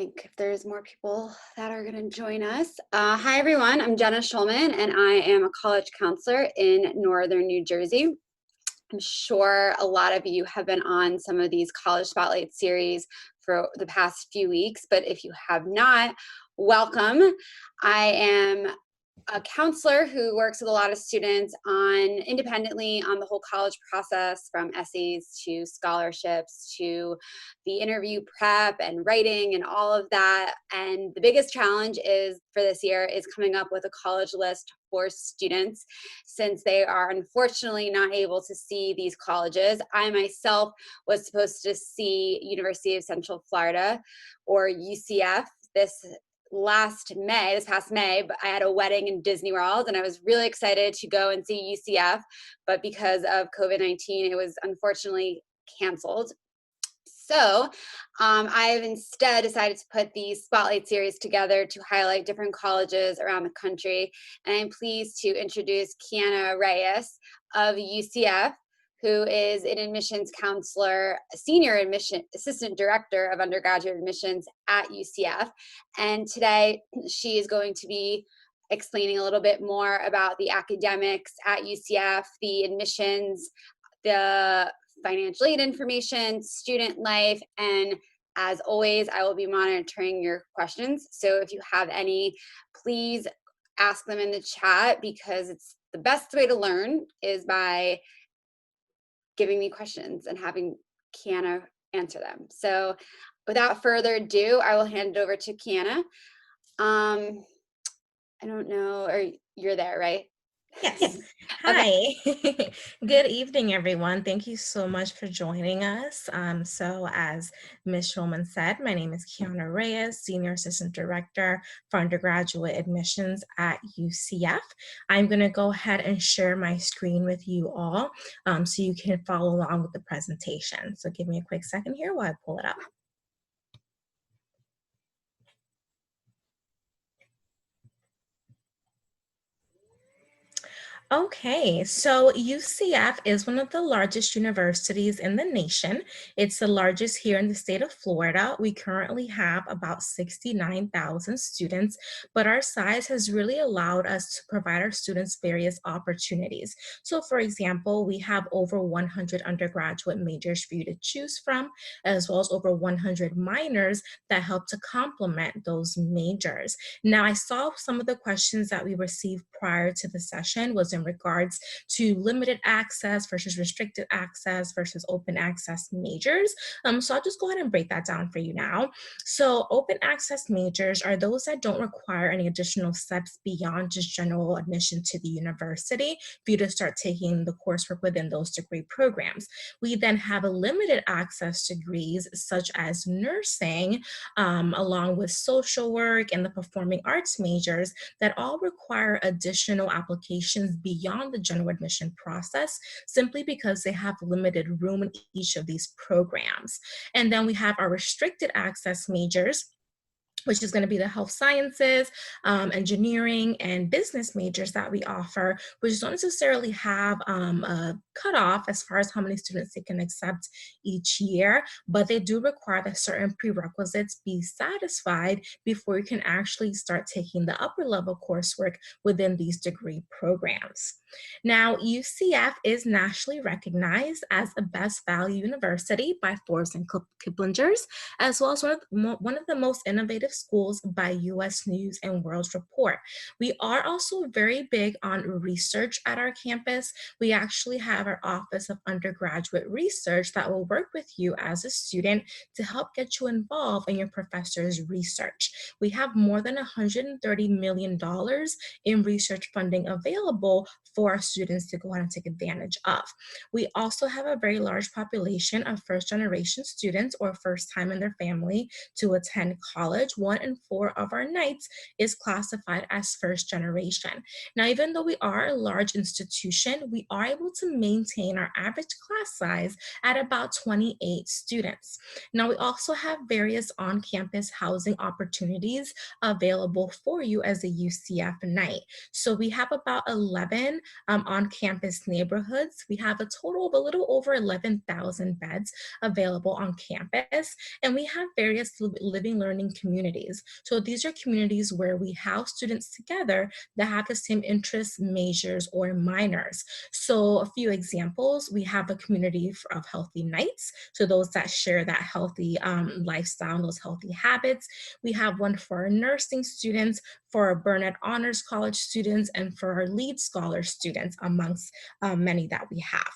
Think if there's more people that are going to join us. Hi, everyone. I'm Jenna Schulman, and I am a college counselor in Northern New Jersey. I'm sure a lot of you have been on some of these College Spotlight series for the past few weeks, but if you have not, welcome. I am a counselor who works with a lot of students independently on the whole college process, from essays to scholarships to the interview prep and writing and all of that. And the biggest challenge is for this year is coming up with a college list for students, since they are unfortunately not able to see these colleges. I myself was supposed to see University of Central Florida, or UCF, this past May, but I had a wedding in Disney World and I was really excited to go and see UCF, but because of COVID-19, it was unfortunately canceled. So I've instead decided to put these spotlight series together to highlight different colleges around the country. And I'm pleased to introduce Kiana Reyes of UCF, who is an admissions counselor, senior admission assistant director of undergraduate admissions at UCF. And today she is going to be explaining a little bit more about the academics at UCF, the admissions, the financial aid information, student life, and as always, I will be monitoring your questions. So if you have any, please ask them in the chat, because it's the best way to learn is by giving me questions and having Kiana answer them. So without further ado, I will hand it over to Kiana. I don't know, or you're there, right? Yes. Okay. Hi. Good evening, everyone. Thank you so much for joining us. As Ms. Schulman said, my name is Kiana Reyes, Senior Assistant Director for Undergraduate Admissions at UCF. I'm going to go ahead and share my screen with you all so you can follow along with the presentation. So give me a quick second here while I pull it up. Okay, so UCF is one of the largest universities in the nation. It's the largest here in the state of Florida. We currently have about 69,000 students, but our size has really allowed us to provide our students various opportunities. So for example, we have over 100 undergraduate majors for you to choose from, as well as over 100 minors that help to complement those majors. Now, I saw some of the questions that we received prior to the session was in regards to limited access versus restricted access versus open access majors. So I'll just go ahead and break that down for you now. So open access majors are those that don't require any additional steps beyond just general admission to the university for you to start taking the coursework within those degree programs. We then have a limited access degrees such as nursing, along with social work and the performing arts majors that all require additional applications beyond the general admission process, simply because they have limited room in each of these programs. And then we have our restricted access majors, which is going to be the health sciences, engineering, and business majors that we offer, which don't necessarily have a cutoff as far as how many students they can accept each year, but they do require that certain prerequisites be satisfied before you can actually start taking the upper level coursework within these degree programs. Now, UCF is nationally recognized as a best value university by Forbes and Kiplinger's, as well as one of the most innovative schools by US News and World Report. We are also very big on research at our campus. We actually have our Office of Undergraduate Research that will work with you as a student to help get you involved in your professor's research. We have more than $130 million in research funding available for our students to go ahead and take advantage of. We also have a very large population of first generation students or first time in their family to attend college, 1 in 4 of our nights is classified as first generation. Now, even though we are a large institution, we are able to maintain our average class size at about 28 students. Now, we also have various on-campus housing opportunities available for you as a UCF Knight. So we have about 11 on-campus neighborhoods. We have a total of a little over 11,000 beds available on campus, and we have various living learning communities. So these are communities where we house students together that have the same interests, majors, or minors. So a few examples, we have a community of healthy Knights, so those that share that healthy lifestyle, those healthy habits. We have one for our nursing students, for our Burnett Honors College students, and for our Lead Scholar students, amongst many that we have.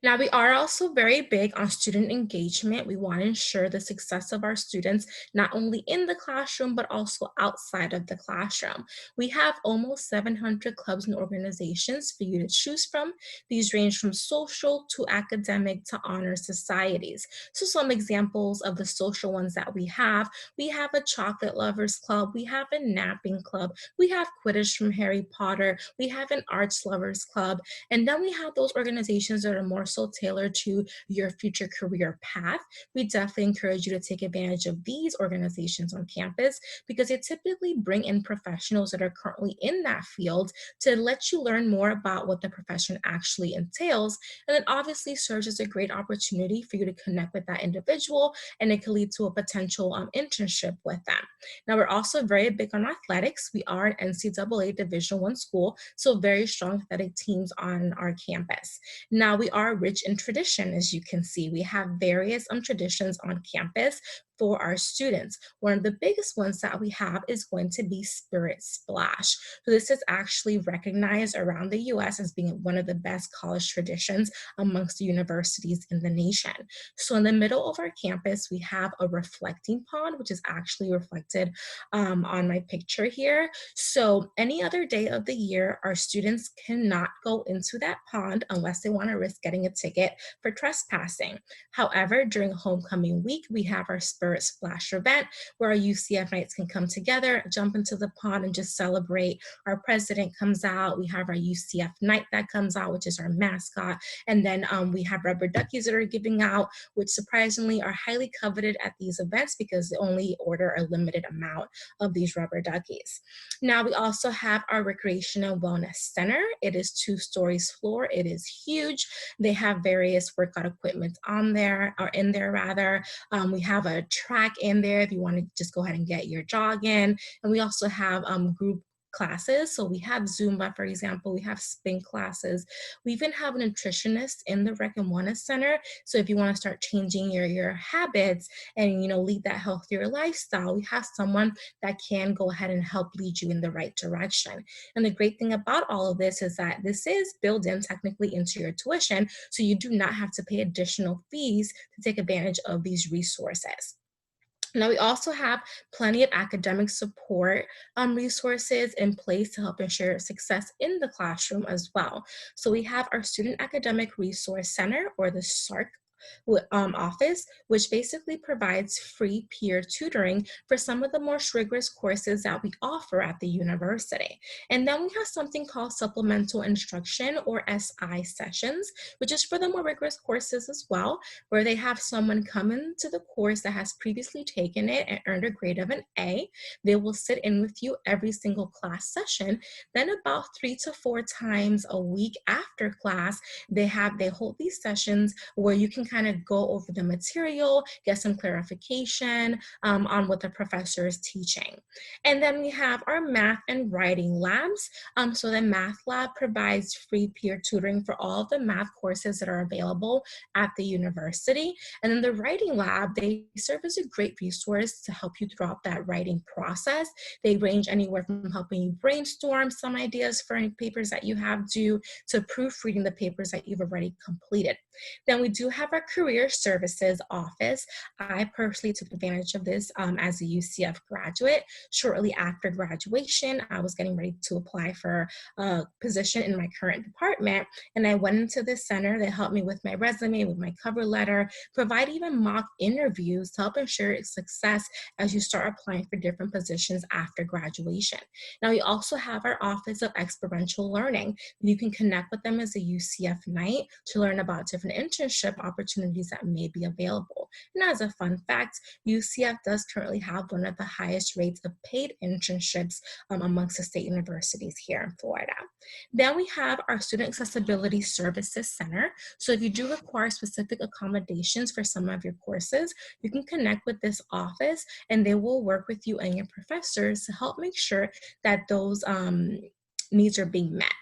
Now, we are also very big on student engagement. We want to ensure the success of our students, not only in the classroom, but also outside of the classroom. We have almost 700 clubs and organizations for you to choose from. These range from social to academic to honor societies. So some examples of the social ones that we have a chocolate lovers club, we have a napping club, we have Quidditch from Harry Potter, we have an arts lovers club, and then we have those organizations that are more so tailored to your future career path. We definitely encourage you to take advantage of these organizations on campus because they typically bring in professionals that are currently in that field to let you learn more about what the profession actually entails. And it obviously serves as a great opportunity for you to connect with that individual, and it can lead to a potential internship with them. Now, we're also very big on athletics. We are an NCAA Division I school, so very strong athletic teams on our campus. Now, we are rich in tradition, as you can see. We have various traditions on campus for our students. One of the biggest ones that we have is going to be Spirit Splash. So this is actually recognized around the US as being one of the best college traditions amongst the universities in the nation. So in the middle of our campus, we have a reflecting pond, which is actually reflected on my picture here. So any other day of the year, our students cannot go into that pond unless they want to risk getting a ticket for trespassing. However, during homecoming week, we have our Spirit Splash event where our UCF Knights can come together, jump into the pond, and just celebrate. Our president comes out. We have our UCF Knight that comes out, which is our mascot. And then we have rubber duckies that are giving out, which surprisingly are highly coveted at these events because they only order a limited amount of these rubber duckies. Now, we also have our Recreation and Wellness Center. It is 2 stories floor. It is huge. They have various workout equipment on there, or in there rather. We have a track in there if you want to just go ahead and get your jog in. And we also have group classes. So we have Zumba, for example, we have spin classes. We even have a nutritionist in the Rec and Wellness Center. So if you want to start changing your habits and, lead that healthier lifestyle, we have someone that can go ahead and help lead you in the right direction. And the great thing about all of this is that this is built in technically into your tuition, so you do not have to pay additional fees to take advantage of these resources. Now, we also have plenty of academic support resources in place to help ensure success in the classroom as well. So we have our Student Academic Resource Center, or the SARC office, which basically provides free peer tutoring for some of the more rigorous courses that we offer at the university. And then we have something called supplemental instruction, or SI sessions, which is for the more rigorous courses as well, where they have someone come into the course that has previously taken it and earned a grade of an A. They will sit in with you every single class session. Then about 3 to 4 times a week after class, they hold these sessions where you can kind of go over the material, get some clarification on what the professor is teaching. And then we have our math and writing labs. So the math lab provides free peer tutoring for all of the math courses that are available at the university. And then the writing lab, they serve as a great resource to help you throughout that writing process. They range anywhere from helping you brainstorm some ideas for any papers that you have due to proofreading the papers that you've already completed. Then we do have our our career services office, I personally took advantage of this as a UCF graduate. Shortly after graduation, I was getting ready to apply for a position in my current department, and I went into this center that helped me with my resume, with my cover letter, provide even mock interviews to help ensure success as you start applying for different positions after graduation. Now, we also have our Office of Experiential Learning. You can connect with them as a UCF Knight to learn about different internship opportunities that may be available. And as a fun fact, UCF does currently have one of the highest rates of paid internships amongst the state universities here in Florida. Then we have our Student Accessibility Services Center. So if you do require specific accommodations for some of your courses, you can connect with this office and they will work with you and your professors to help make sure that those needs are being met.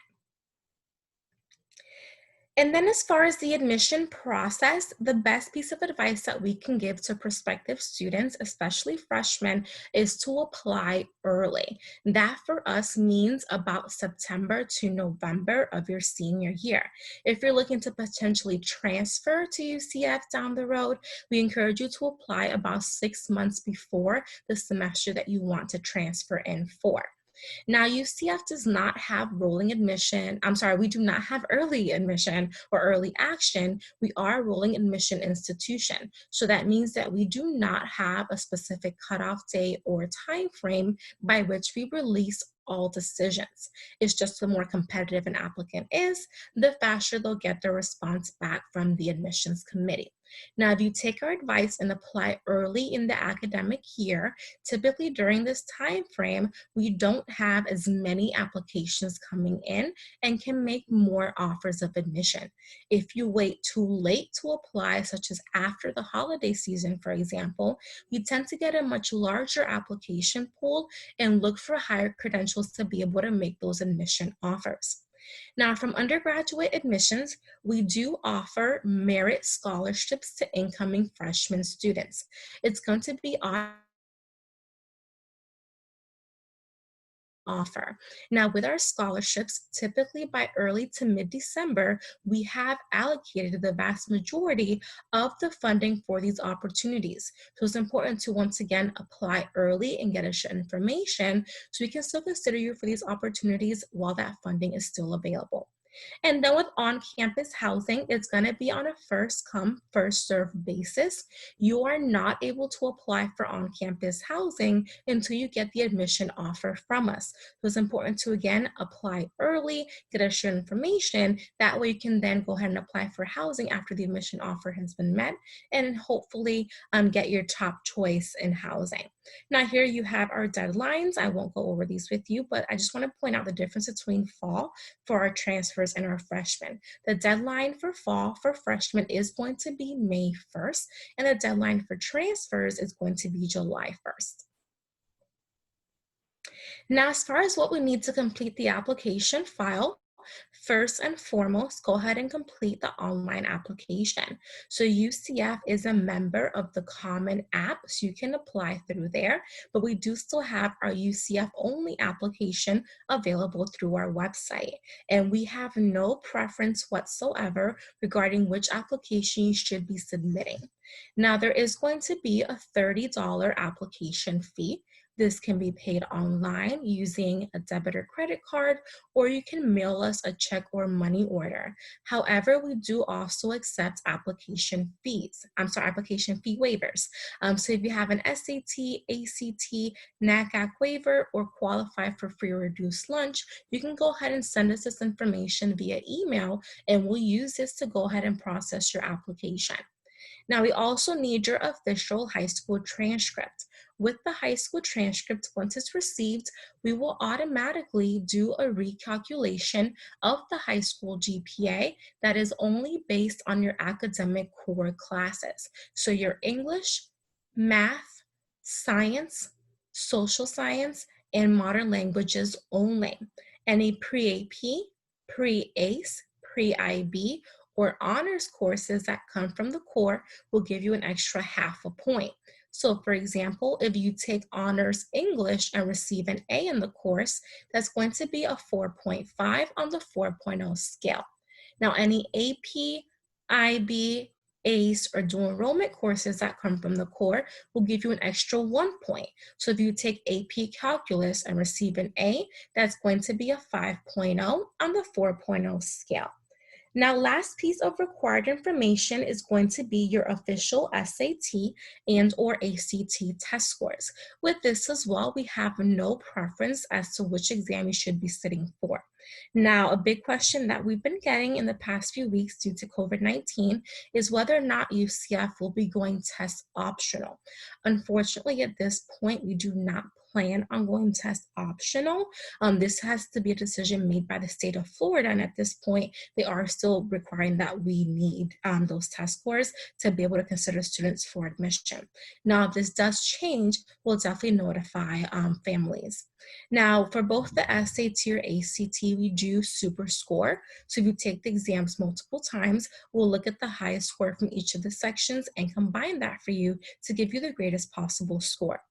And then as far as the admission process, the best piece of advice that we can give to prospective students, especially freshmen, is to apply early. That for us means about September to November of your senior year. If you're looking to potentially transfer to UCF down the road, we encourage you to apply about 6 months before the semester that you want to transfer in for. Now, UCF does not have rolling admission. We do not have early admission or early action. We are a rolling admission institution. So that means that we do not have a specific cutoff date or time frame by which we release all decisions. It's just the more competitive an applicant is, the faster they'll get their response back from the admissions committee. Now, if you take our advice and apply early in the academic year, typically during this time frame, we don't have as many applications coming in and can make more offers of admission. If you wait too late to apply, such as after the holiday season, for example, we tend to get a much larger application pool and look for higher credentials to be able to make those admission offers. Now, from undergraduate admissions, we do offer merit scholarships to incoming freshman students. It's going to be offer. Now, with our scholarships, typically by early to mid-December, we have allocated the vast majority of the funding for these opportunities. So it's important to once again apply early and get us your information so we can still consider you for these opportunities while that funding is still available. And then with on-campus housing, it's going to be on a first come, first served basis. You are not able to apply for on-campus housing until you get the admission offer from us. So it's important to, again, apply early, get us your information. That way you can then go ahead and apply for housing after the admission offer has been met and hopefully get your top choice in housing. Now here you have our deadlines. I won't go over these with you, but I just want to point out the difference between fall for our transfers and our freshmen. The deadline for fall for freshmen is going to be May 1st, and the deadline for transfers is going to be July 1st. Now, as far as what we need to complete the application file, first and foremost, go ahead and complete the online application. So UCF is a member of the Common App, so you can apply through there, but we do still have our UCF only application available through our website. And we have no preference whatsoever regarding which application you should be submitting. Now, there is going to be a $30 application fee. This can be paid online using a debit or credit card, or you can mail us a check or money order. However, we do also accept application fee waivers. So if you have an SAT, ACT, NACAC waiver, or qualify for free or reduced lunch, you can go ahead and send us this information via email, and we'll use this to go ahead and process your application. Now, we also need your official high school transcript. With the high school transcript, once it's received, we will automatically do a recalculation of the high school GPA that is only based on your academic core classes. So your English, math, science, social science, and modern languages only. Any pre-AP, pre-ACE, pre-IB, or honors courses that come from the core will give you an extra half a point. So for example, if you take honors English and receive an A in the course, that's going to be a 4.5 on the 4.0 scale. Now any AP, IB, ACE, or dual enrollment courses that come from the core will give you an extra 1 point. So if you take AP Calculus and receive an A, that's going to be a 5.0 on the 4.0 scale. Now, last piece of required information is going to be your official SAT and or ACT test scores. With this as well, we have no preference as to which exam you should be sitting for. Now, a big question that we've been getting in the past few weeks due to COVID-19 is whether or not UCF will be going test optional. Unfortunately, at this point, we do not plan on going test optional. This has to be a decision made by the state of Florida, and at this point, they are still requiring that we need those test scores to be able to consider students for admission. Now, if this does change, we'll definitely notify families. Now, for both the SAT or ACT, we do super score. So if you take the exams multiple times, we'll look at the highest score from each of the sections and combine that for you to give you the greatest possible score.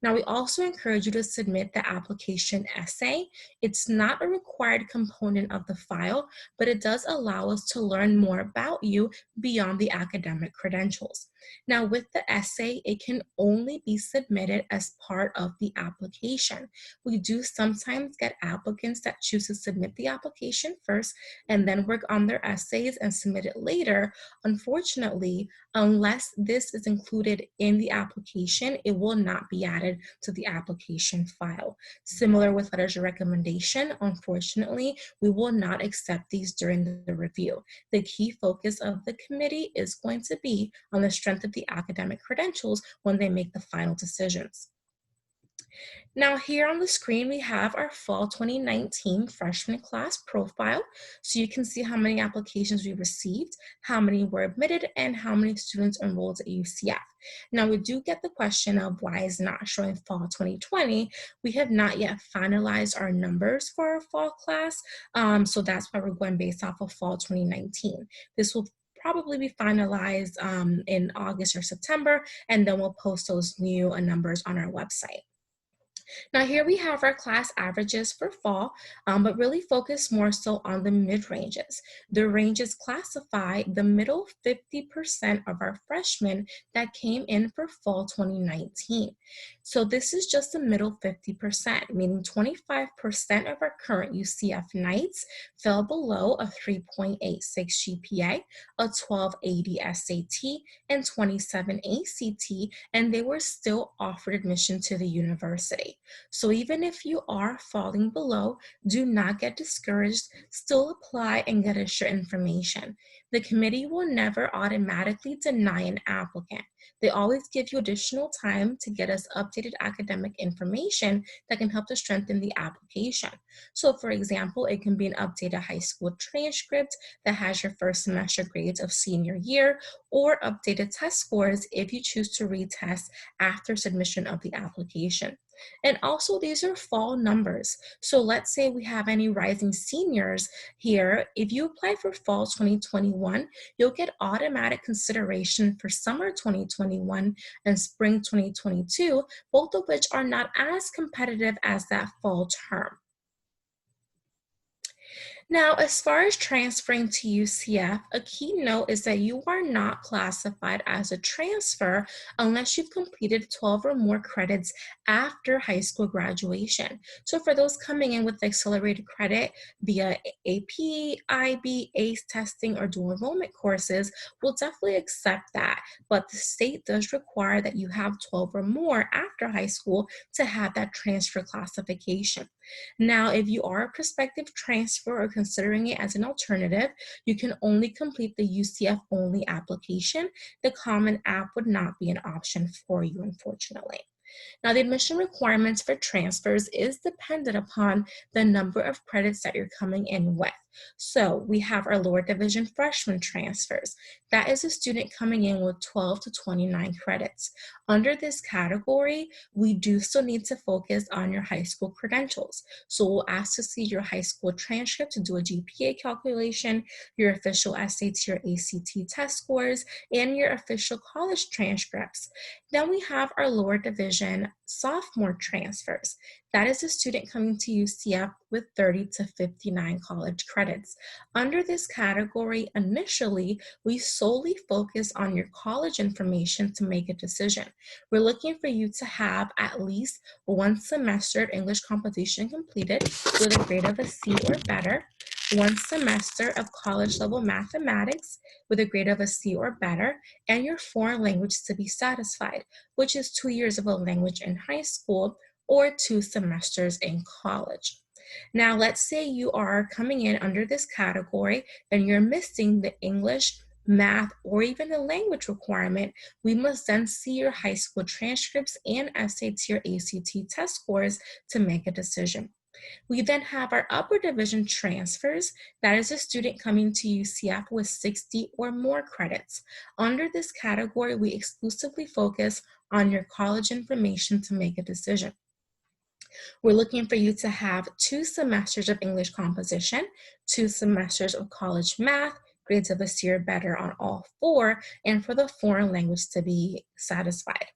Now, we also encourage you to submit the application essay. It's not a required component of the file, but it does allow us to learn more about you beyond the academic credentials. Now, with the essay, it can only be submitted as part of the application. We do sometimes get applicants that choose to submit the application first and then work on their essays and submit it later. Unfortunately, unless this is included in the application, it will not be added to the application file. Similar with letters of recommendation, unfortunately, we will not accept these during the review. The key focus of the committee is going to be on the strength of the academic credentials when they make the final decisions. Now here on the screen, we have our fall 2019 freshman class profile. So you can see how many applications we received, how many were admitted, and how many students enrolled at UCF. Now we do get the question of why is not showing fall 2020. We have not yet finalized our numbers for our fall class. So that's why we're going based off of fall 2019. This will probably be finalized in August or September, and then we'll post those new numbers on our website. Now here we have our class averages for fall, but really focus more so on the mid-ranges. The ranges classify the middle 50% of our freshmen that came in for fall 2019. So this is just the middle 50%, meaning 25% of our current UCF Knights fell below a 3.86 GPA, a 1280 SAT, and 27 ACT, and they were still offered admission to the university. So even if you are falling below, do not get discouraged, still apply and get us your information. The committee will never automatically deny an applicant. They always give you additional time to get us updated academic information that can help to strengthen the application. So for example, it can be an updated high school transcript that has your first semester grades of senior year, or updated test scores if you choose to retest after submission of the application. And also, these are fall numbers. So let's say we have any rising seniors here. If you apply for fall 2021, you'll get automatic consideration for summer 2021 and spring 2022, both of which are not as competitive as that fall term. Now, as far as transferring to UCF, a key note is that you are not classified as a transfer unless you've completed 12 or more credits after high school graduation. So for those coming in with accelerated credit via AP, IB, ACE testing, or dual enrollment courses, we'll definitely accept that. But the state does require that you have 12 or more after high school to have that transfer classification. Now, if you are a prospective transfer or considering it as an alternative, you can only complete the UCF only application. The Common App would not be an option for you, unfortunately. Now, the admission requirements for transfers is dependent upon the number of credits that you're coming in with. So we have our lower division freshman transfers. That is a student coming in with 12 to 29 credits. Under this category, we do still need to focus on your high school credentials. So we'll ask to see your high school transcript to do a GPA calculation, your official SAT or ACT test scores, and your official college transcripts. Then we have our lower division sophomore transfers. That is a student coming to UCF with 30 to 59 college credits. Under this category, initially, we solely focus on your college information to make a decision. We're looking for you to have at least one semester of English composition completed with a grade of a C or better, one semester of college level mathematics with a grade of a C or better, and your foreign language to be satisfied, which is 2 years of a language in high school or 2 semesters in college. Now, let's say you are coming in under this category and you're missing the English, math, or even the language requirement. We must then see your high school transcripts and SAT or ACT test scores to make a decision. We then have our upper division transfers. That is a student coming to UCF with 60 or more credits. Under this category, we exclusively focus on your college information to make a decision. We're looking for you to have 2 semesters of English composition, 2 semesters of college math, grades of a C or better on all 4, and for the foreign language to be satisfied.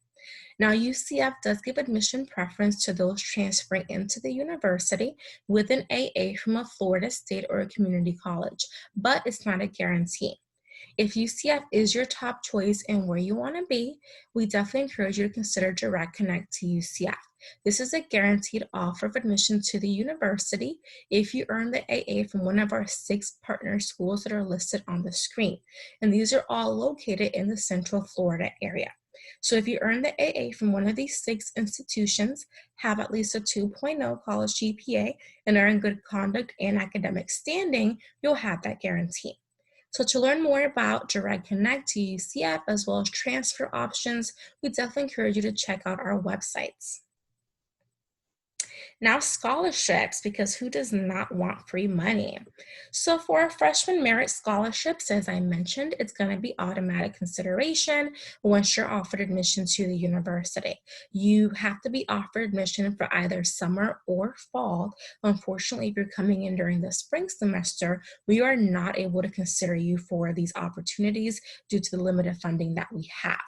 Now, UCF does give admission preference to those transferring into the university with an AA from a Florida State or a community college, but it's not a guarantee. If UCF is your top choice and where you want to be, we definitely encourage you to consider Direct Connect to UCF. This is a guaranteed offer of admission to the university if you earn the AA from one of our 6 partner schools that are listed on the screen. And these are all located in the Central Florida area. So if you earn the AA from one of these 6 institutions, have at least a 2.0 college GPA, and are in good conduct and academic standing, you'll have that guarantee. So to learn more about Direct Connect to UCF as well as transfer options, we definitely encourage you to check out our websites. Now, scholarships, because who does not want free money? So for our freshman merit scholarships, as I mentioned, it's going to be automatic consideration once you're offered admission to the university. You have to be offered admission for either summer or fall. Unfortunately, if you're coming in during the spring semester, we are not able to consider you for these opportunities due to the limited funding that we have.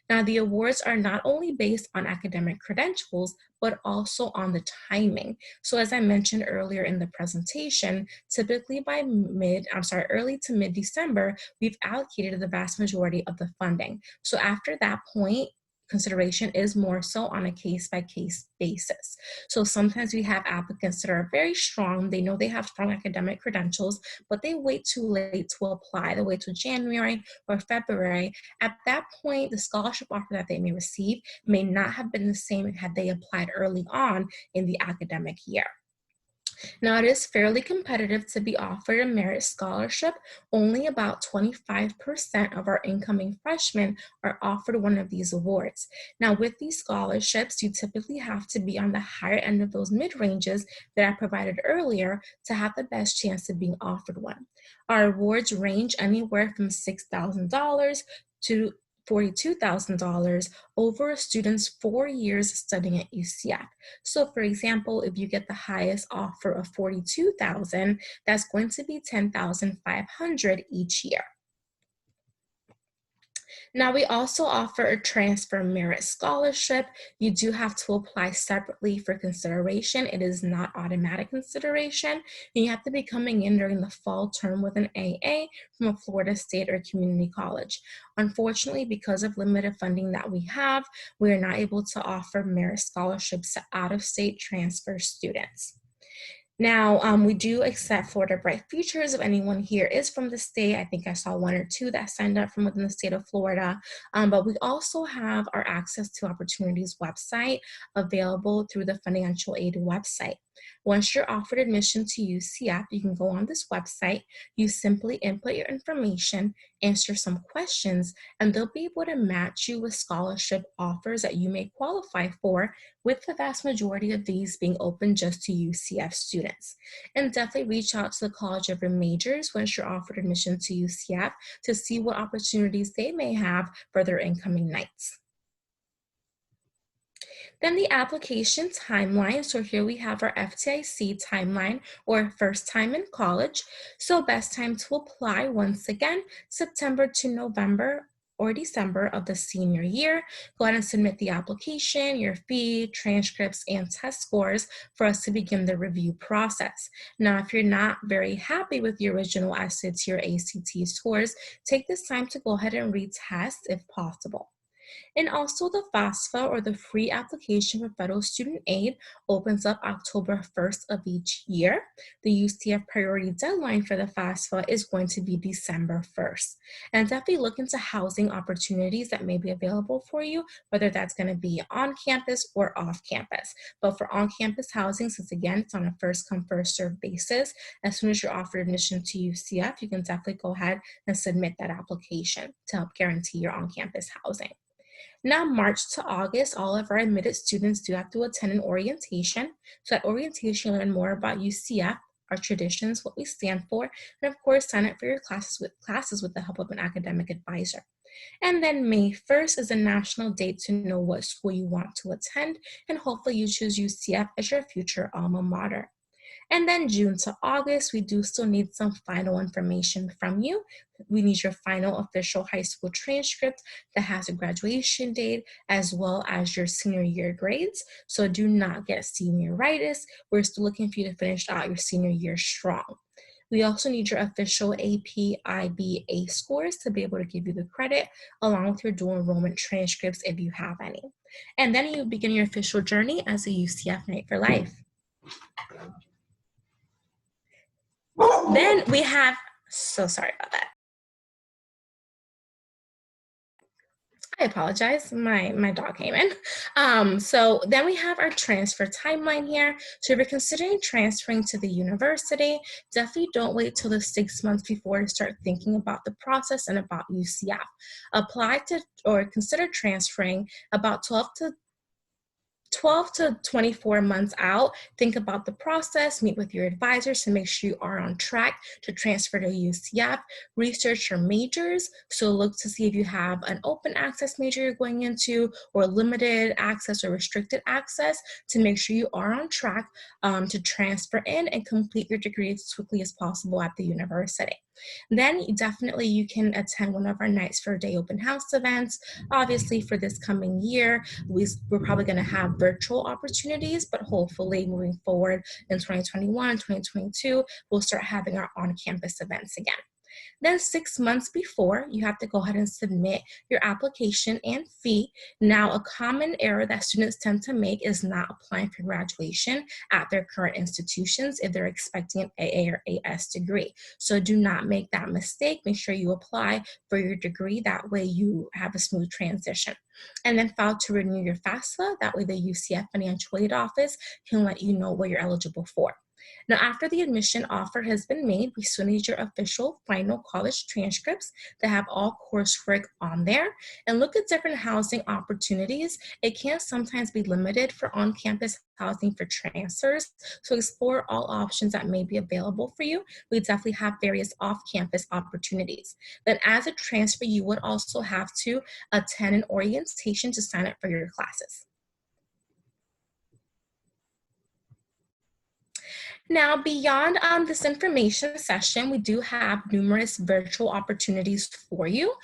Now, the awards are not only based on academic credentials, but also on the timing. So as I mentioned earlier in the presentation, typically by early to mid-December, we've allocated the vast majority of the funding. So after that point, consideration is more so on a case-by-case basis. So sometimes we have applicants that are very strong. They know they have strong academic credentials, but they wait too late to apply. They wait till January or February. At that point, the scholarship offer that they may receive may not have been the same had they applied early on in the academic year. Now, it is fairly competitive to be offered a merit scholarship. Only about 25% of our incoming freshmen are offered one of these awards. Now, with these scholarships, you typically have to be on the higher end of those mid-ranges that I provided earlier to have the best chance of being offered one. Our awards range anywhere from $6,000 to $42,000 over a student's 4 years studying at UCF. So for example, if you get the highest offer of $42,000, that's going to be $10,500 each year. Now, we also offer a transfer merit scholarship. You do have to apply separately for consideration. It is not automatic consideration. And you have to be coming in during the fall term with an AA from a Florida State or community college. Unfortunately, because of limited funding that we have, we are not able to offer merit scholarships to out-of-state transfer students. Now, we do accept Florida Bright Futures. If anyone here is from the state, I think I saw 1 or 2 that signed up from within the state of Florida. But we also have our Access to Opportunities website available through the financial aid website. Once you're offered admission to UCF, you can go on this website, you simply input your information, answer some questions, and they'll be able to match you with scholarship offers that you may qualify for, with the vast majority of these being open just to UCF students. And definitely reach out to the college of your majors once you're offered admission to UCF to see what opportunities they may have for their incoming nights. Then the application timeline. So here we have our FTIC timeline, or first time in college. So best time to apply, once again, September to November. or December of the senior year. Go ahead and submit the application, your fee, transcripts, and test scores for us to begin the review process. Now, if you're not very happy with your original SAT or ACT scores, take this time to go ahead and retest if possible. And also the FAFSA, or the Free Application for Federal Student Aid, opens up October 1st of each year. The UCF priority deadline for the FAFSA is going to be December 1st. And definitely look into housing opportunities that may be available for you, whether that's going to be on campus or off campus. But for on-campus housing, since again, it's on a first come, first served basis, as soon as you're offered admission to UCF, you can definitely go ahead and submit that application to help guarantee your on-campus housing. Now, March to August, all of our admitted students do have to attend an orientation. So at orientation, you'll learn more about UCF, our traditions, what we stand for, and of course, sign up for your classes with the help of an academic advisor. And then May 1st is a national date to know what school you want to attend, and hopefully you choose UCF as your future alma mater. And then June to August, we do still need some final information from you. We need your final official high school transcript that has a graduation date as well as your senior year grades. So do not get senioritis. We're still looking for you to finish out your senior year strong. We also need your official AP IB A scores to be able to give you the credit, along with your dual enrollment transcripts if you have any. And then you begin your official journey as a UCF Knight for Life. Then we have, so sorry about that. I apologize, my dog came in. So then we have our transfer timeline here. So if you're considering transferring to the university, definitely don't wait till the 6 months before to start thinking about the process and about UCF. Apply to or consider transferring about 12 to 24 months out. Think about the process, meet with your advisors to make sure you are on track to transfer to UCF. Research your majors, so look to see if you have an open access major you're going into, or limited access or restricted access, to make sure you are on track to transfer in and complete your degree as quickly as possible at the university. Then definitely you can attend one of our Nights for a Day open house events. Obviously for this coming year, we're probably going to have virtual opportunities, but hopefully moving forward in 2021, 2022, we'll start having our on-campus events again. Then 6 months before, you have to go ahead and submit your application and fee. Now, a common error that students tend to make is not applying for graduation at their current institutions if they're expecting an AA or AS degree. So do not make that mistake. Make sure you apply for your degree. That way you have a smooth transition. And then file to renew your FAFSA. That way the UCF Financial Aid Office can let you know what you're eligible for. Now, after the admission offer has been made, we still need your official final college transcripts that have all coursework on there, and look at different housing opportunities. It can sometimes be limited for on-campus housing for transfers, so explore all options that may be available for you. We definitely have various off-campus opportunities. Then as a transfer, you would also have to attend an orientation to sign up for your classes. Now, beyond this information session, we do have numerous virtual opportunities for you.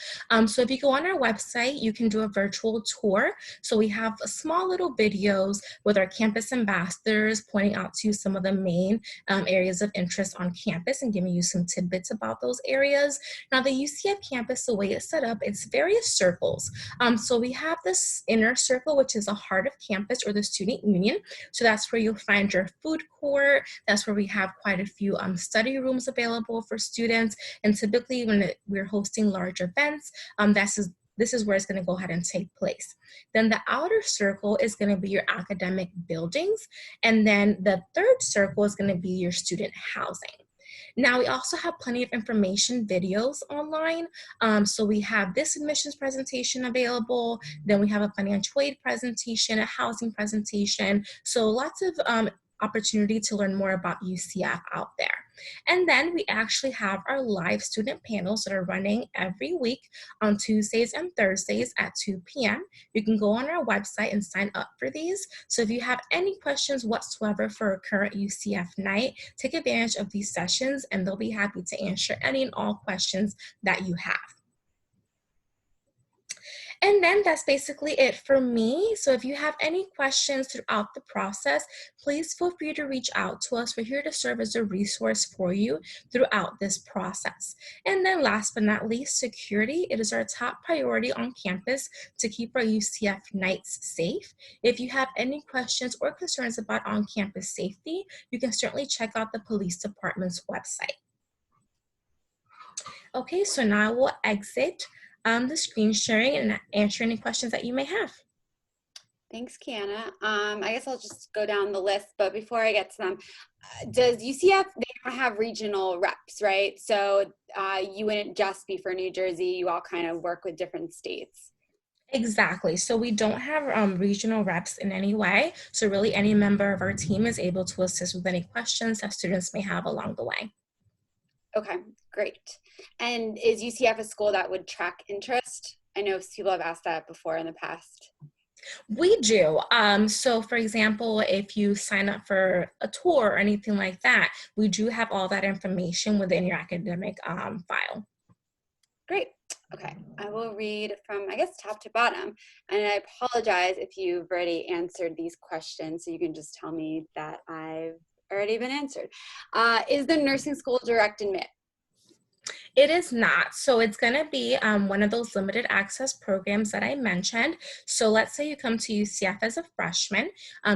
So if you go on our website, you can do a virtual tour. So we have small little videos with our campus ambassadors pointing out to you some of the main areas of interest on campus and giving you some tidbits about those areas. Now, the UCF campus, the way it's set up, it's various circles. So we have this inner circle, which is the heart of campus, or the student union. So that's where you'll find your food court. That's where we have quite a few study rooms available for students. And typically when we're hosting large events, this is where it's going to go ahead and take place. Then the outer circle is going to be your academic buildings. And then the third circle is going to be your student housing. Now, we also have plenty of information videos online. So we have this admissions presentation available. Then we have a financial aid presentation, a housing presentation. So lots of opportunity to learn more about UCF out there. And then we actually have our live student panels that are running every week on Tuesdays and Thursdays at 2 p.m. You can go on our website and sign up for these. So if you have any questions whatsoever for a current UCF Knight, take advantage of these sessions and they'll be happy to answer any and all questions that you have. And then that's basically it for me. So if you have any questions throughout the process, please feel free to reach out to us. We're here to serve as a resource for you throughout this process. And then last but not least, security. It is our top priority on campus to keep our UCF Knights safe. If you have any questions or concerns about on-campus safety, you can certainly check out the police department's website. Okay, so now we'll exit the screen sharing and answer any questions that you may have. Thanks, Kiana. I guess I'll just go down the list, but before I get to them, does UCF, they don't have regional reps, right? So you wouldn't just be for New Jersey, you all kind of work with different states. Exactly. So we don't have regional reps in any way. So really any member of our team is able to assist with any questions that students may have along the way. Okay, great. And is UCF a school that would track interest? I know people have asked that before in the past. We do. So for example, if you sign up for a tour or anything like that, we do have all that information within your academic file. Great. Okay, I will read from, I guess, top to bottom. And I apologize if you've already answered these questions, so you can just tell me that I've already been answered. Is the nursing school direct admit? It is not. So it's going to be one of those limited access programs that I mentioned. So let's say you come to UCF as a freshman.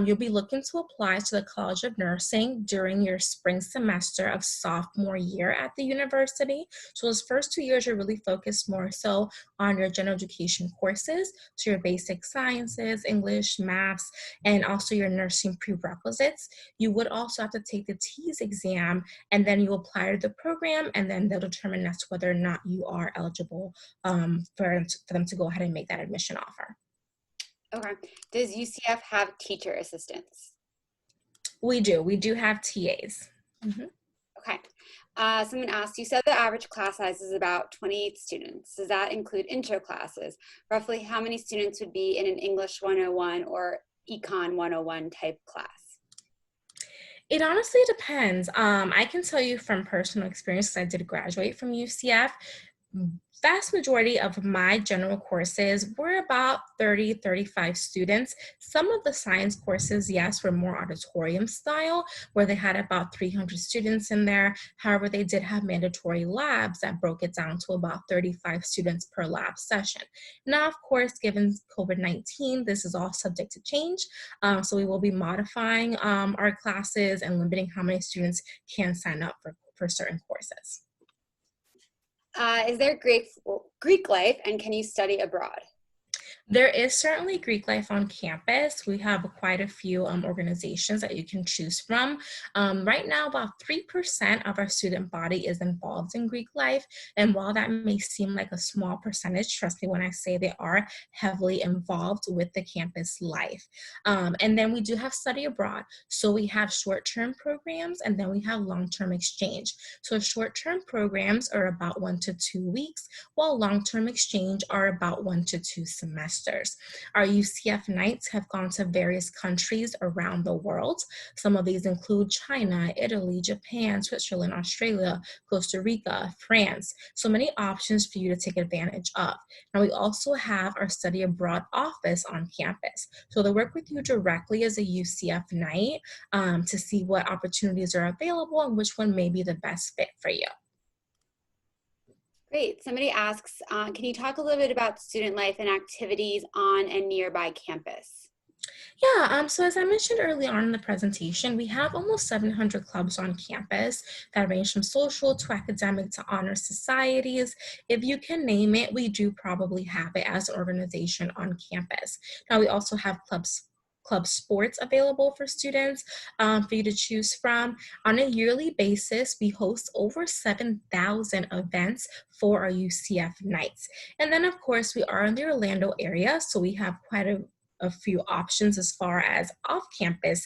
You'll be looking to apply to the College of Nursing during your spring semester of sophomore year at the university. So those first 2 years are really focused more so on your general education courses. So your basic sciences, English, maths, and also your nursing prerequisites. You would also have to take the TEAS exam, and then you apply to the program, and then they'll determine as to whether or not you are eligible for them to go ahead and make that admission offer. Okay. Does UCF have teacher assistants? We do. We do have TAs. Mm-hmm. Okay. Someone asked, you said the average class size is about 28 students. Does that include intro classes? Roughly how many students would be in an English 101 or Econ 101 type class? It honestly depends. I can tell you from personal experience, because I did graduate from UCF, vast majority of my general courses were about 30, 35 students. Some of the science courses, yes, were more auditorium style, where they had about 300 students in there. However, they did have mandatory labs that broke it down to about 35 students per lab session. Now, of course, given COVID-19, this is all subject to change. So we will be modifying our classes and limiting how many students can sign up for certain courses. Is there Greek life, and can you study abroad? There is certainly Greek life on campus. We have quite a few organizations that you can choose from. Right now, about 3% of our student body is involved in Greek life. And while that may seem like a small percentage, trust me when I say they are heavily involved with the campus life. And then we do have study abroad. So we have short-term programs, and then we have long-term exchange. So short-term programs are about 1 to 2 weeks, while long-term exchange are about 1 to 2 semesters. Our UCF Knights have gone to various countries around the world. Some of these include China, Italy, Japan, Switzerland, Australia, Costa Rica, France. So many options for you to take advantage of. Now we also have our study abroad office on campus. So they work with you directly as a UCF Knight to see what opportunities are available and which one may be the best fit for you. Great. Somebody asks, can you talk a little bit about student life and activities on and nearby campus? Yeah, so as I mentioned early on in the presentation, we have almost 700 clubs on campus that range from social to academic to honor societies. If you can name it, we do probably have it as an organization on campus. Now, we also have club sports available for students for you to choose from. On a yearly basis, we host over 7,000 events for our UCF Knights. And then, of course, we are in the Orlando area, so we have quite a a few options as far as off-campus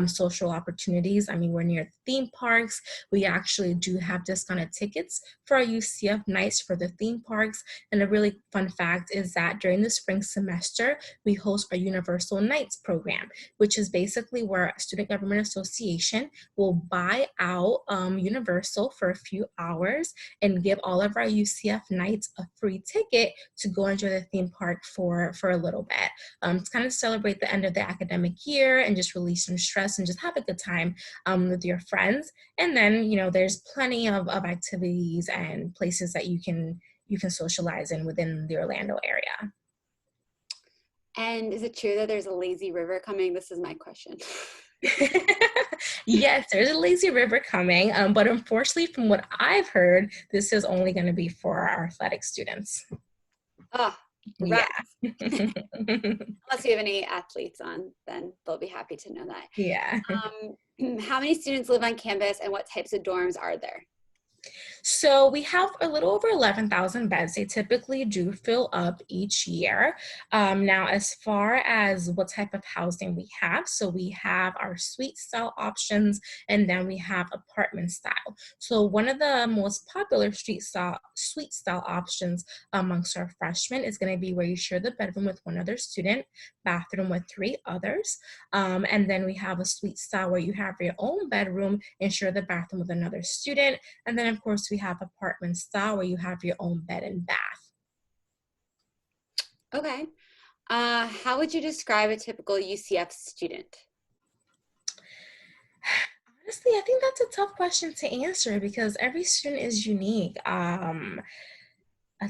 social opportunities. I mean, we're near theme parks. We actually do have discounted tickets for our UCF nights for the theme parks. And a really fun fact is that during the spring semester, we host our Universal Nights program, which is basically where Student Government Association will buy out Universal for a few hours and give all of our UCF nights a free ticket to go enjoy the theme park for a little bit. To kind of celebrate the end of the academic year and just release some stress and just have a good time with your friends. And then, there's plenty of activities and places that you can socialize in within the Orlando area. And is it true that there's a lazy river coming? This is my question. Yes, there's a lazy river coming, but unfortunately, from what I've heard, this is only going to be for our athletic students. Oh, yeah. Unless we have any athletes on, then they'll be happy to know that. Yeah. How many students live on campus and what types of dorms are there? So we have a little over 11,000 beds. They typically do fill up each year. Now, as far as what type of housing we have, so we have our suite style options, and then we have apartment style. So one of the most popular suite style options amongst our freshmen is going to be where you share the bedroom with one other student, bathroom with 3 others. And then we have a suite style where you have your own bedroom and share the bathroom with another student. And then, of course, we have apartment style where you have your own bed and bath. Okay. How would you describe a typical UCF student? Honestly, I think that's a tough question to answer because every student is unique. A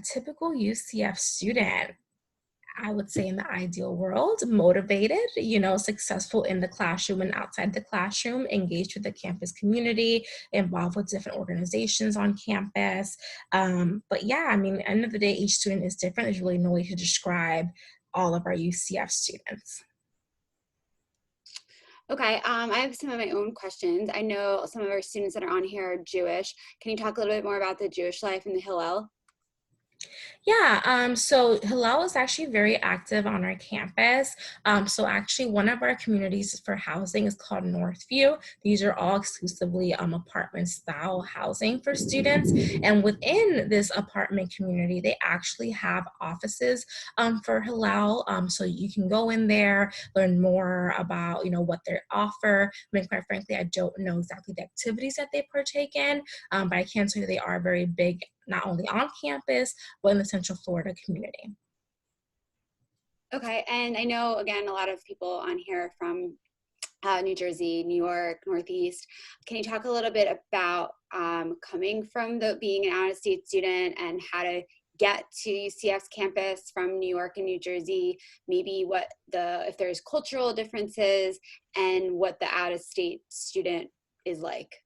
typical UCF student, I would say in the ideal world, motivated, successful in the classroom and outside the classroom, engaged with the campus community, involved with different organizations on campus. But yeah, I mean, at the end of the day, each student is different. There's really no way to describe all of our UCF students. Okay, I have some of my own questions. I know some of our students that are on here are Jewish. Can you talk a little bit more about the Jewish life in the Hillel? Yeah, so Hillel is actually very active on our campus. So actually one of our communities for housing is called Northview. These are all exclusively apartment style housing for students. And within this apartment community, they actually have offices for Hillel. So you can go in there, learn more about, what they offer. I mean, quite frankly, I don't know exactly the activities that they partake in, but I can tell you they are very big, not only on campus, but in the Central Florida community. Okay, and I know, again, a lot of people on here from New Jersey, New York, Northeast. Can you talk a little bit about coming from being an out-of-state student and how to get to UCF's campus from New York and New Jersey, maybe if there's cultural differences and what the out-of-state student is like?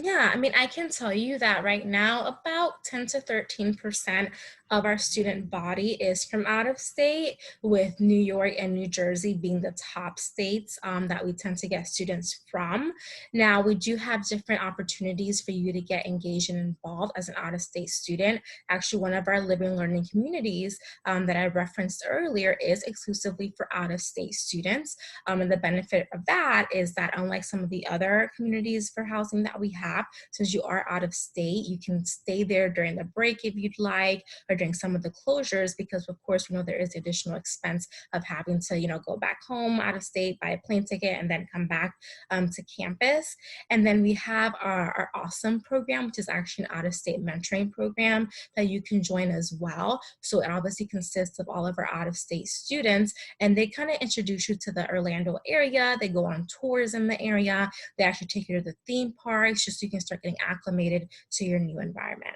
Yeah, I mean, I can tell you that right now, about 10 to 13% of our student body is from out of state, with New York and New Jersey being the top states that we tend to get students from. Now, we do have different opportunities for you to get engaged and involved as an out-of-state student. Actually, one of our living learning communities that I referenced earlier is exclusively for out-of-state students. And the benefit of that is that unlike some of the other communities for housing that we have, since you are out of state, you can stay there during the break if you'd like, or during some of the closures, because of course, there is additional expense of having to, go back home out of state, buy a plane ticket, and then come back to campus. And then we have our awesome program, which is actually an out-of-state mentoring program that you can join as well. So it obviously consists of all of our out-of-state students, and they kind of introduce you to the Orlando area. They go on tours in the area. They actually take you to the theme parks just so you can start getting acclimated to your new environment.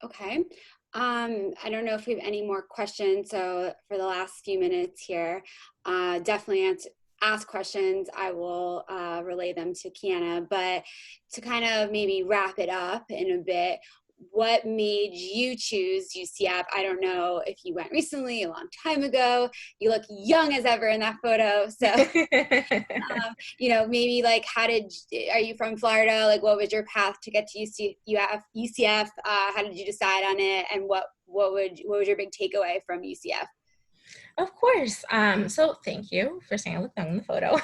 Okay. I don't know if we have any more questions. So for the last few minutes here, definitely ask questions. I will relay them to Kiana, but to kind of maybe wrap it up in a bit, what made you choose UCF? I don't know if you went recently, a long time ago. You look young as ever in that photo. So, maybe like, are you from Florida? Like, what was your path to get to UCF? How did you decide on it? And what was your big takeaway from UCF? Of course. So thank you for saying I look young in the photo.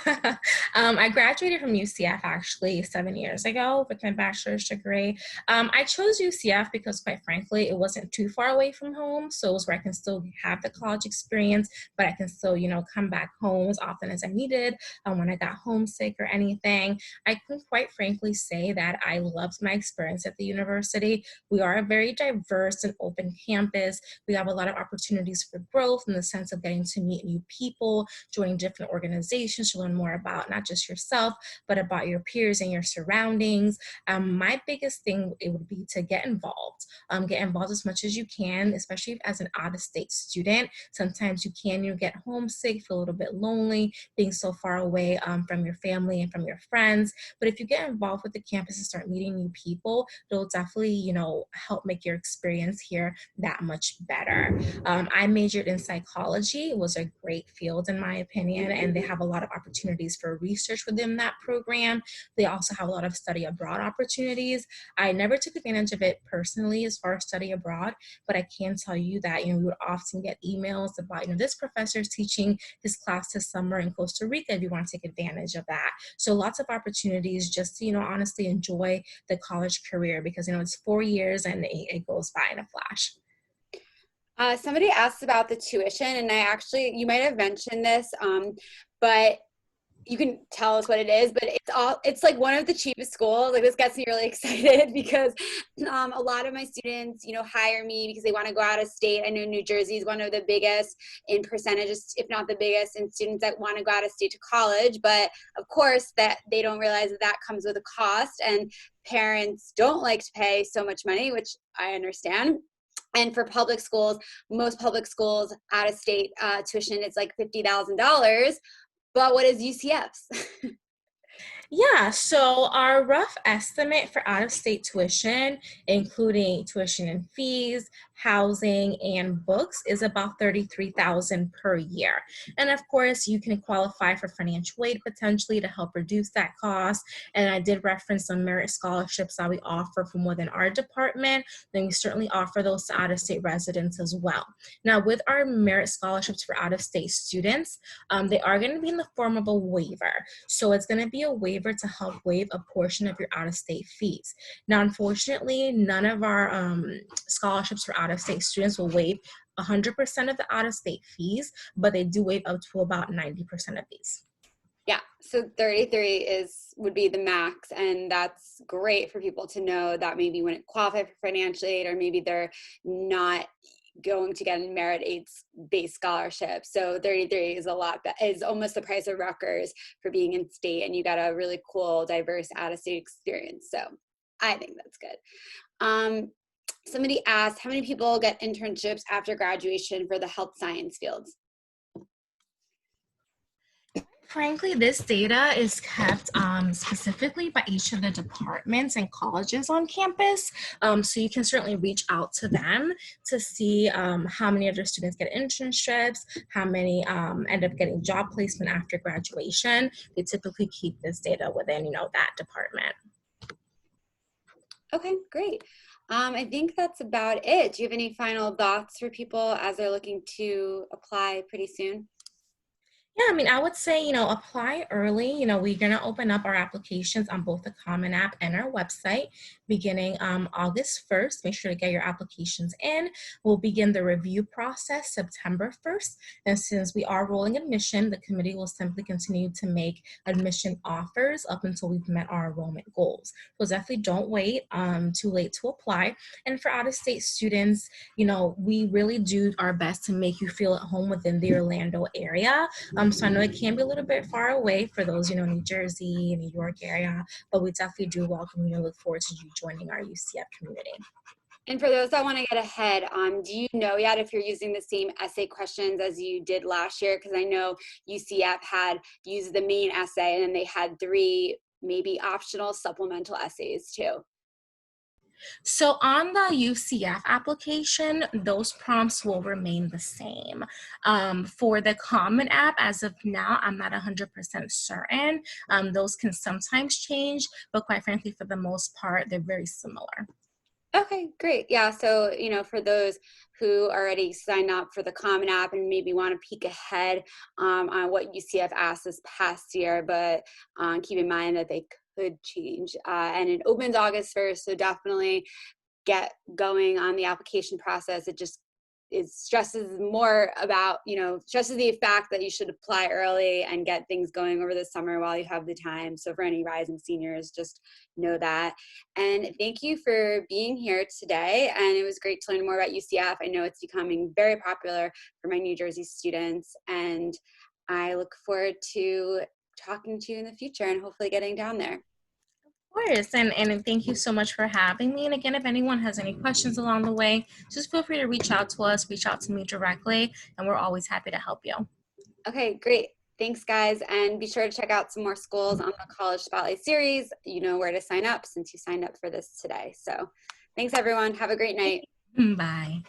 I graduated from UCF actually 7 years ago with my bachelor's degree. I chose UCF because, quite frankly, it wasn't too far away from home. So it was where I can still have the college experience, but I can still, come back home as often as I needed when I got homesick or anything. I can quite frankly say that I loved my experience at the university. We are a very diverse and open campus. We have a lot of opportunities for growth in the sense of getting to meet new people, joining different organizations to learn more about not just yourself, but about your peers and your surroundings. My biggest thing it would be to get involved as much as you can, especially as an out-of-state student. Sometimes you get homesick, feel a little bit lonely, being so far away from your family and from your friends. But if you get involved with the campus and start meeting new people, it'll definitely, help make your experience here that much better. I majored in psychology. It was a great field, in my opinion, and they have a lot of opportunities for research within that program. They also have a lot of study abroad opportunities. I never took advantage of it personally as far as study abroad, but I can tell you that, we would often get emails about, this professor is teaching his class this summer in Costa Rica if you want to take advantage of that. So lots of opportunities just to, honestly enjoy the college career because, it's 4 years and it goes by in a flash. Somebody asked about the tuition, and you might have mentioned this, but you can tell us what it is, but it's like one of the cheapest schools. Like, this gets me really excited because a lot of my students, hire me because they want to go out of state. I know New Jersey is one of the biggest in percentages, if not the biggest, in students that want to go out of state to college. But of course, that they don't realize that comes with a cost, and parents don't like to pay so much money, which I understand. And for public schools, most public schools out of state tuition, it's like $50,000. But what is UCF's? Yeah, so our rough estimate for out-of-state tuition, including tuition and fees, housing, and books, is about $33,000 per year. And of course, you can qualify for financial aid potentially to help reduce that cost. And I did reference some merit scholarships that we offer from within our department. Then we certainly offer those to out-of-state residents as well. Now, with our merit scholarships for out-of-state students, they are going to be in the form of a waiver. So it's going to be a waiver to help waive a portion of your out-of-state fees. Now, unfortunately, none of our scholarships for out-of-state students will waive 100% of the out-of-state fees, but they do waive up to about 90% of these. Yeah, so 33 would be the max, and that's great for people to know that maybe when it qualify for financial aid, or maybe they're not going to get a merit aids based scholarship. So 33 is almost the price of Rutgers for being in state, and you got a really cool, diverse out-of-state experience. So I think that's good. Somebody asked, how many people get internships after graduation for the health science fields? Frankly, this data is kept specifically by each of the departments and colleges on campus. So you can certainly reach out to them to see how many of their students get internships, how many end up getting job placement after graduation. They typically keep this data within, that department. Okay, great. I think that's about it. Do you have any final thoughts for people as they're looking to apply pretty soon? Yeah, I would say, apply early. We're going to open up our applications on both the Common App and our website beginning August 1st. Make sure to get your applications in. We'll begin the review process September 1st. And since we are rolling admission, the committee will simply continue to make admission offers up until we've met our enrollment goals. So definitely don't wait too late to apply. And for out-of-state students, we really do our best to make you feel at home within the Orlando area. So I know it can be a little bit far away for those, New Jersey, New York area, but we definitely do welcome you and look forward to you joining our UCF community. And for those that want to get ahead, do you know yet if you're using the same essay questions as you did last year? Because I know UCF had used the main essay, and then they had 3 maybe optional supplemental essays too. So on the UCF application, those prompts will remain the same. For the Common App, as of now, I'm not 100% certain. Those can sometimes change, but quite frankly, for the most part, they're very similar. Okay, great. Yeah, so, for those who already signed up for the Common App and maybe want to peek ahead on what UCF asked this past year, but keep in mind that they could change. And it opens August 1st, so definitely get going on the application process. It stresses more about, stresses the fact that you should apply early and get things going over the summer while you have the time. So for any rising seniors, just know that. And thank you for being here today. And it was great to learn more about UCF. I know it's becoming very popular for my New Jersey students. And I look forward to talking to you in the future and hopefully getting down there. Of course, and thank you so much for having me. And again, if anyone has any questions along the way, just feel free to reach out to us, reach out to me directly, and we're always happy to help you. Okay, great. Thanks, guys. And be sure to check out some more schools on the College Spotlight series. You know where to sign up since you signed up for this today. So thanks, everyone. Have a great night. Bye.